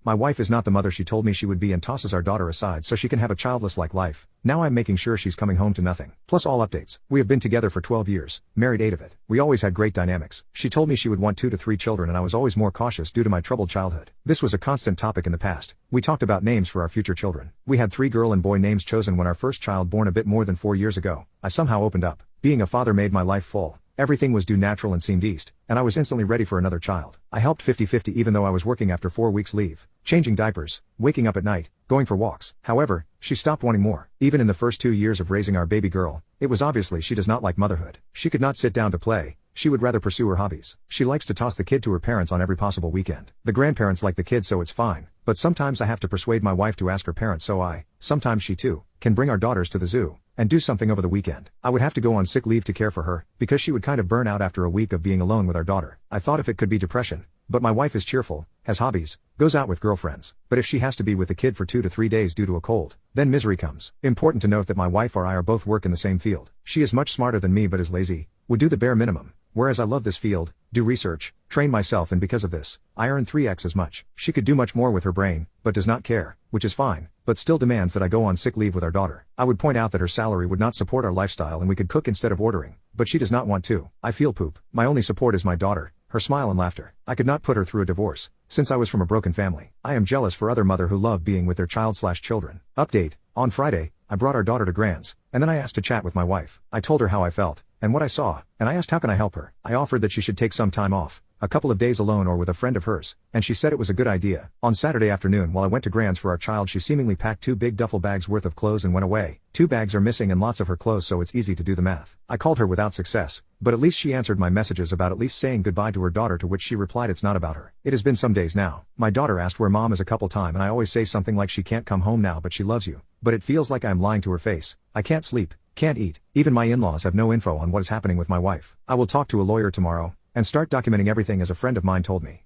My wife is not the mother she told me she would be and tosses our daughter aside so she can have a childless-like life. Now I'm making sure she's coming home to nothing. Plus all updates. We have been together for 12 years, married 8 of it. We always had great dynamics. She told me she would want 2 to 3 children and I was always more cautious due to my troubled childhood. This was a constant topic in the past. We talked about names for our future children. We had 3 girl and boy names chosen when our first child born a bit more than 4 years ago. I somehow opened up. Being a father made my life full. Everything was due natural and seemed eased, and I was instantly ready for another child. I helped 50-50 even though I was working after 4 weeks leave, changing diapers, waking up at night, going for walks. However, she stopped wanting more. Even in the first 2 years of raising our baby girl, it was obviously she does not like motherhood. She could not sit down to play. She would rather pursue her hobbies. She likes to toss the kid to her parents on every possible weekend. The grandparents like the kid so it's fine, but sometimes I have to persuade my wife to ask her parents so sometimes she too, can bring our daughters to the zoo and do something over the weekend. I would have to go on sick leave to care for her, because she would kind of burn out after a week of being alone with our daughter. I thought if it could be depression, but my wife is cheerful, has hobbies, goes out with girlfriends. But if she has to be with the kid for 2 to 3 days due to a cold, then misery comes. Important to note that my wife or I are both work in the same field. She is much smarter than me but is lazy, would do the bare minimum. Whereas I love this field, do research, train myself and because of this, I earn 3x as much. She could do much more with her brain, but does not care, which is fine, but still demands that I go on sick leave with our daughter. I would point out that her salary would not support our lifestyle and we could cook instead of ordering, but she does not want to. I feel poop. My only support is my daughter, her smile and laughter. I could not put her through a divorce, since I was from a broken family. I am jealous for other mother who love being with their child/children. Update, on Friday, I brought our daughter to Grand's, and then I asked to chat with my wife. I told her how I felt, and what I saw, and I asked how can I help her. I offered that she should take some time off, a couple of days alone or with a friend of hers, and she said it was a good idea. On Saturday afternoon while I went to Grand's for our child she seemingly packed 2 big duffel bags worth of clothes and went away. 2 bags are missing and lots of her clothes so it's easy to do the math. I called her without success, but at least she answered my messages about at least saying goodbye to her daughter to which she replied it's not about her. It has been some days now. My daughter asked where mom is a couple times and I always say something like she can't come home now but she loves you. But it feels like I am lying to her face. I can't sleep, can't eat. Even my in-laws have no info on what is happening with my wife. I will talk to a lawyer tomorrow and start documenting everything as a friend of mine told me.